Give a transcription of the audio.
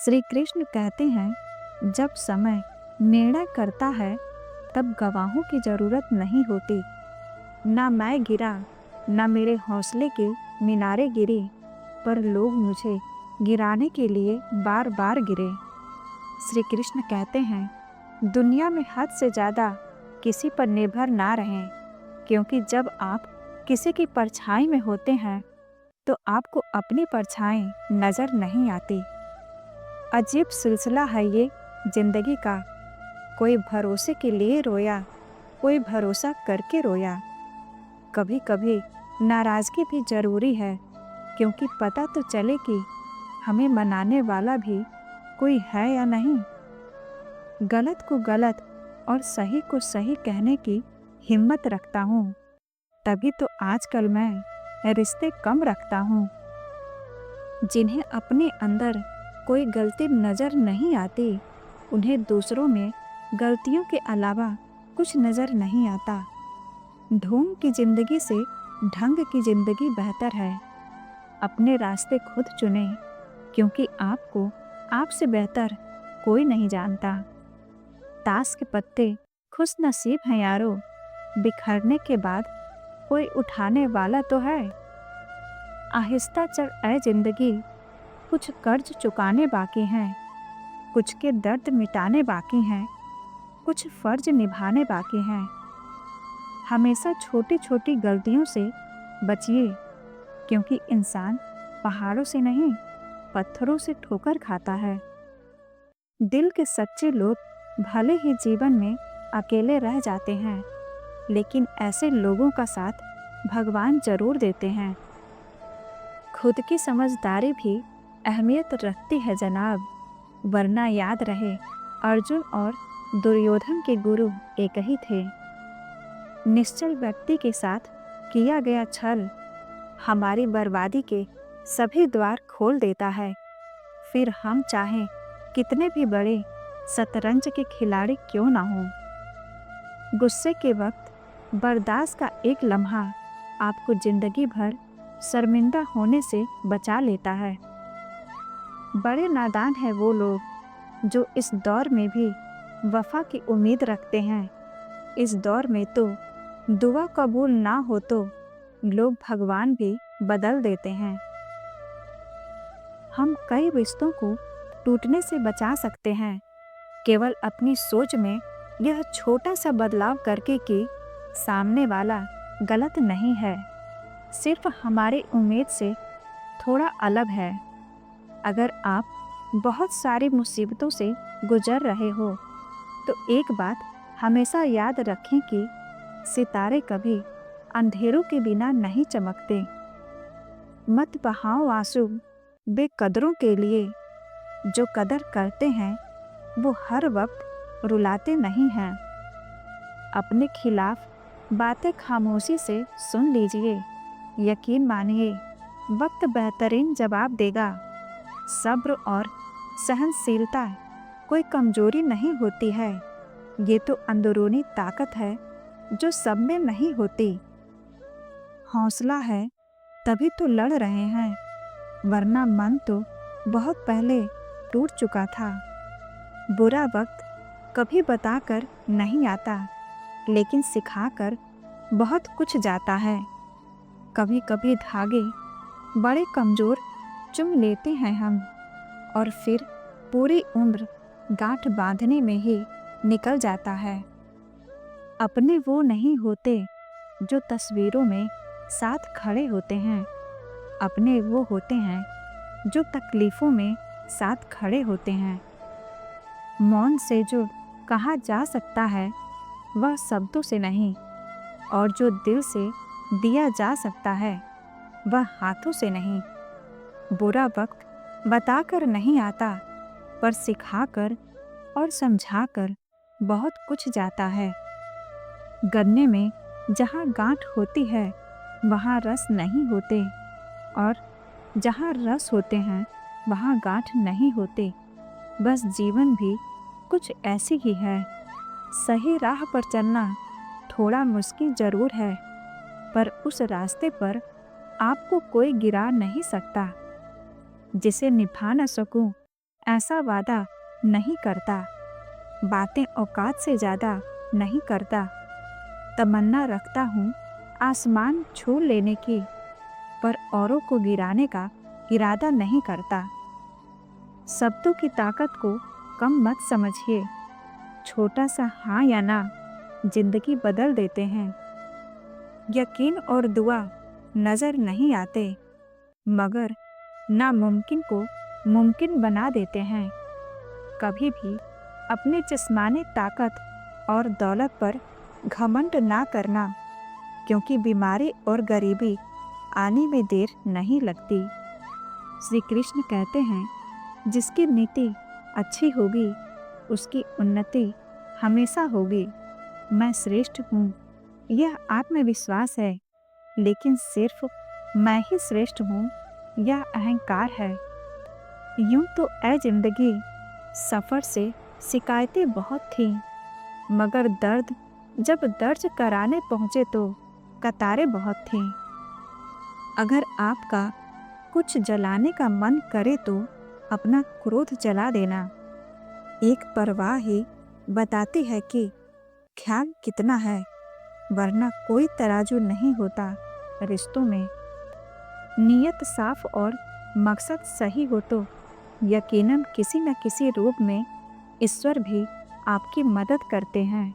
श्री कृष्ण कहते हैं, जब समय निर्णय करता है तब गवाहों की जरूरत नहीं होती। ना मैं गिरा, ना मेरे हौसले के मीनारे गिरी, पर लोग मुझे गिराने के लिए बार बार गिरे। श्री कृष्ण कहते हैं, दुनिया में हद से ज़्यादा किसी पर निर्भर ना रहें, क्योंकि जब आप किसी की परछाई में होते हैं तो आपको अपनी परछाई नज़र नहीं आती। अजीब सिलसिला है ये जिंदगी का, कोई भरोसे के लिए रोया, कोई भरोसा करके रोया। कभी कभी नाराज़गी भी ज़रूरी है, क्योंकि पता तो चले कि हमें मनाने वाला भी कोई है या नहीं। गलत को गलत और सही को सही कहने की हिम्मत रखता हूँ, तभी तो आजकल मैं रिश्ते कम रखता हूँ। जिन्हें अपने अंदर कोई गलती नज़र नहीं आती, उन्हें दूसरों में गलतियों के अलावा कुछ नज़र नहीं आता। ढोंग की ज़िंदगी से ढंग की ज़िंदगी बेहतर है। अपने रास्ते खुद चुनें, क्योंकि आपको आपसे बेहतर कोई नहीं जानता। ताश के पत्ते खुश नसीब हैं यारो, बिखरने के बाद कोई उठाने वाला तो है। आहिस्ता चल ऐ जिंदगी, कुछ कर्ज चुकाने बाकी हैं, कुछ के दर्द मिटाने बाकी हैं, कुछ फर्ज निभाने बाकी हैं। हमेशा छोटी छोटी गलतियों से बचिए, क्योंकि इंसान पहाड़ों से नहीं पत्थरों से ठोकर खाता है। दिल के सच्चे लोग भले ही जीवन में अकेले रह जाते हैं, लेकिन ऐसे लोगों का साथ भगवान जरूर देते हैं। खुद की समझदारी भी अहमियत रखती है जनाब, वरना याद रहे अर्जुन और दुर्योधन के गुरु एक ही थे। निश्चल व्यक्ति के साथ किया गया छल हमारी बर्बादी के सभी द्वार खोल देता है। फिर हम चाहें कितने भी बड़े शतरंज के खिलाड़ी क्यों ना हों। गुस्से के वक्त बर्दाश्त का एक लम्हा आपको जिंदगी भर शर्मिंदा होने से बचा लेता है। बड़े नादान हैं वो लोग जो इस दौर में भी वफा की उम्मीद रखते हैं। इस दौर में तो दुआ कबूल ना हो तो लोग भगवान भी बदल देते हैं। हम कई रिश्तों को टूटने से बचा सकते हैं, केवल अपनी सोच में यह छोटा सा बदलाव करके कि सामने वाला गलत नहीं है, सिर्फ हमारी उम्मीद से थोड़ा अलग है। अगर आप बहुत सारी मुसीबतों से गुजर रहे हो तो एक बात हमेशा याद रखें कि सितारे कभी अंधेरों के बिना नहीं चमकते। मत बहाओ आंसू बेकदरों के लिए, जो कदर करते हैं वो हर वक्त रुलाते नहीं हैं। अपने खिलाफ बातें खामोशी से सुन लीजिए, यकीन मानिए वक्त बेहतरीन जवाब देगा। सब्र और सहनशीलता कोई कमजोरी नहीं होती है, ये तो अंदरूनी ताकत है जो सब में नहीं होती। हौसला है तभी तो लड़ रहे हैं, वरना मन तो बहुत पहले टूट चुका था। बुरा वक्त कभी बताकर नहीं आता, लेकिन सिखाकर बहुत कुछ जाता है। कभी कभी धागे बड़े कमज़ोर चुम लेते हैं हम, और फिर पूरी उम्र गांठ बांधने में ही निकल जाता है। अपने वो नहीं होते जो तस्वीरों में साथ खड़े होते हैं, अपने वो होते हैं जो तकलीफ़ों में साथ खड़े होते हैं। मौन से जो कहा जा सकता है वह शब्दों से नहीं, और जो दिल से दिया जा सकता है वह हाथों से नहीं। बुरा वक्त बताकर नहीं आता, पर सिखाकर और समझाकर बहुत कुछ जाता है। गन्ने में जहाँ गांठ होती है वहाँ रस नहीं होते, और जहाँ रस होते हैं वहाँ गांठ नहीं होते। बस जीवन भी कुछ ऐसी ही है। सही राह पर चलना थोड़ा मुश्किल ज़रूर है, पर उस रास्ते पर आपको कोई गिरा नहीं सकता। जिसे निभा न सकूं ऐसा वादा नहीं करता, बातें औकात से ज़्यादा नहीं करता। तमन्ना रखता हूँ आसमान छू लेने की, पर औरों को गिराने का इरादा नहीं करता। शब्दों की ताकत को कम मत समझिए, छोटा सा हाँ या ना जिंदगी बदल देते हैं। यकीन और दुआ नज़र नहीं आते, मगर नामुमकिन को मुमकिन बना देते हैं। कभी भी अपने जिस्मानी ताकत और दौलत पर घमंड ना करना, क्योंकि बीमारी और गरीबी आने में देर नहीं लगती। श्री कृष्ण कहते हैं, जिसकी नीति अच्छी होगी उसकी उन्नति हमेशा होगी। मैं श्रेष्ठ हूँ, यह आत्मविश्वास है, लेकिन सिर्फ मैं ही श्रेष्ठ हूँ यह अहंकार है। यूं तो ऐ जिंदगी सफ़र से शिकायतें बहुत थीं, मगर दर्द जब दर्ज कराने पहुँचे तो कतारें बहुत थीं। अगर आपका कुछ जलाने का मन करे तो अपना क्रोध जला देना। एक परवाह ही बताती है कि ख्याल कितना है, वरना कोई तराजू नहीं होता रिश्तों में। नीयत साफ और मकसद सही हो तो यकीनन किसी न किसी रूप में ईश्वर भी आपकी मदद करते हैं।